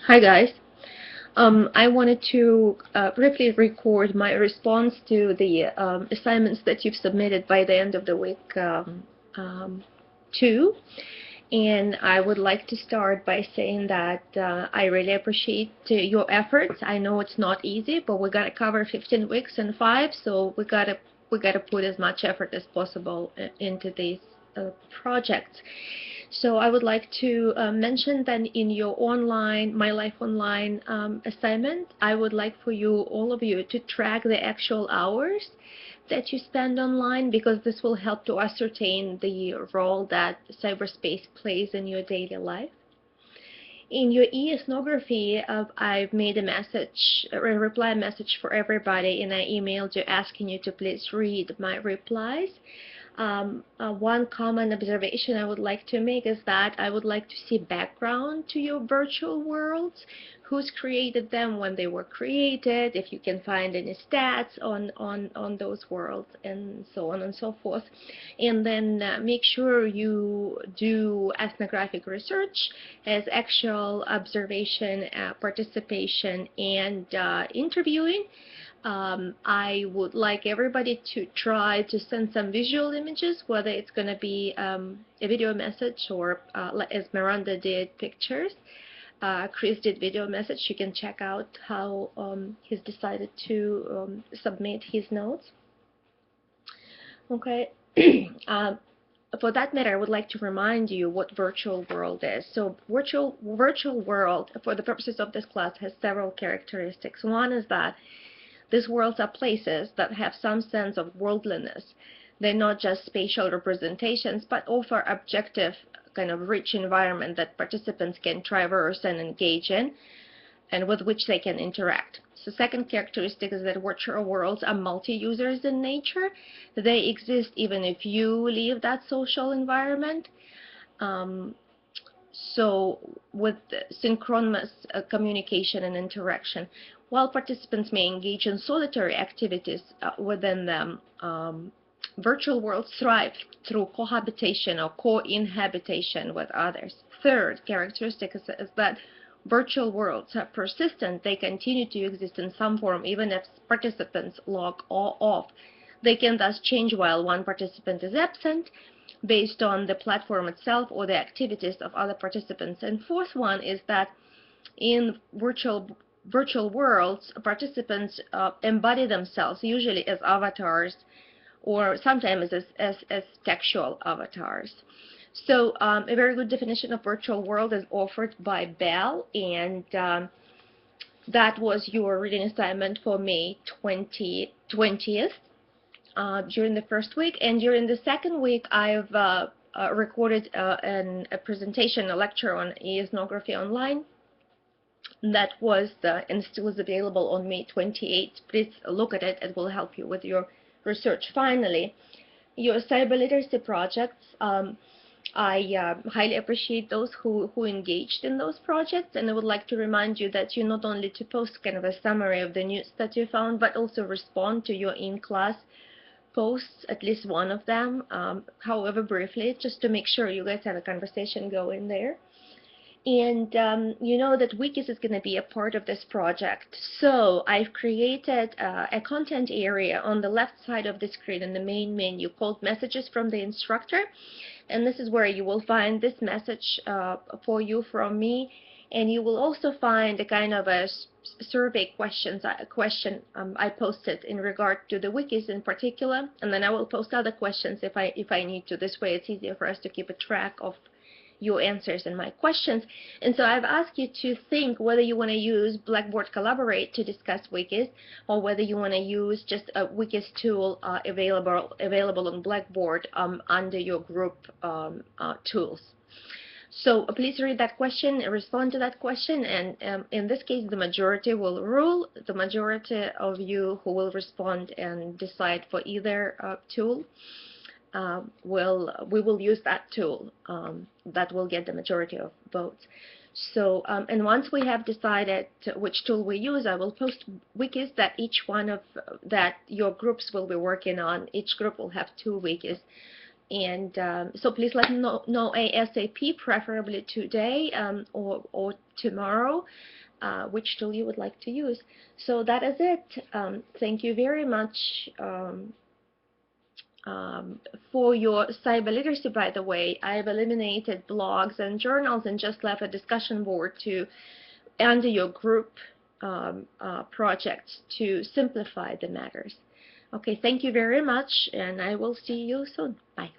Hi guys. I wanted to briefly record my response to the assignments that you've submitted by the end of the week um, 2. And I would like to start by saying that I really appreciate your efforts. I know it's not easy, but we got to cover 15 weeks in 5, so we gotta put as much effort as possible into these projects. So I would like to mention that in your online, My Life Online assignment, I would like for you, all of you, to track the actual hours that you spend online, because this will help to ascertain the role that cyberspace plays in your daily life. In your e-ethnography, I've made a reply message for everybody, and I emailed you asking you to please read my replies. One common observation I would like to make is that I would like to see background to your virtual worlds, who's created them, when they were created, if you can find any stats on those worlds, and so on and so forth. And then make sure you do ethnographic research as actual observation, participation, and interviewing. I would like everybody to try to send some visual images, whether it's going to be a video message or, as Miranda did, pictures. Chris did video message. You can check out how he's decided to submit his notes. Okay. For that matter, I would like to remind you what virtual world is. So virtual world, for the purposes of this class, has several characteristics. One is that these worlds are places that have some sense of worldliness. They're not just spatial representations, but offer objective, kind of rich environment that participants can traverse and engage in, and with which they can interact. So second characteristic is that virtual worlds are multi-users in nature. They exist even if you leave that social environment. So with synchronous communication and interaction, while participants may engage in solitary activities within them, virtual worlds thrive through cohabitation or co-inhabitation with others. Third characteristic is that virtual worlds are persistent. They continue to exist in some form even if participants log off. They can thus change while one participant is absent, based on the platform itself or the activities of other participants. And fourth one is that in virtual worlds, participants embody themselves, usually as avatars, or sometimes as textual avatars. So a very good definition of virtual world is offered by Bell, and that was your reading assignment for May 20th. During the first week, and during the second week I've recorded a presentation, a lecture on ethnography online that was and still is available on May 28th. Please look at it. It will help you with your research. Finally, your cyber literacy projects. I highly appreciate those who engaged in those projects, and I would like to remind you that you not only to post kind of a summary of the news that you found, but also respond to your in-class posts, at least one of them, however briefly, just to make sure you guys have a conversation going there. And you know that Wikis is going to be a part of this project. So I've created a content area on the left side of the screen in the main menu called Messages from the Instructor. And this is where you will find this message for you from me. And you will also find a kind of a survey question I posted in regard to the wikis in particular, and then I will post other questions if I need to. This way it's easier for us to keep a track of your answers and my questions. And so I've asked you to think whether you want to use Blackboard Collaborate to discuss wikis, or whether you want to use just a wikis tool available on Blackboard under your group tools. So please read that question and respond to that question, and in this case the majority will rule. The majority of you who will respond and decide for either tool, we will use that tool. That will get the majority of votes. So and once we have decided which tool we use, I will post wikis that each one of that your groups will be working on. Each group will have 2 wikis And so please let me know ASAP, preferably today or tomorrow, which tool you would like to use. So that is it. Thank you very much for your cyber literacy, by the way. I've eliminated blogs and journals and just left a discussion board to under your group projects to simplify the matters. Okay, thank you very much, and I will see you soon. Bye.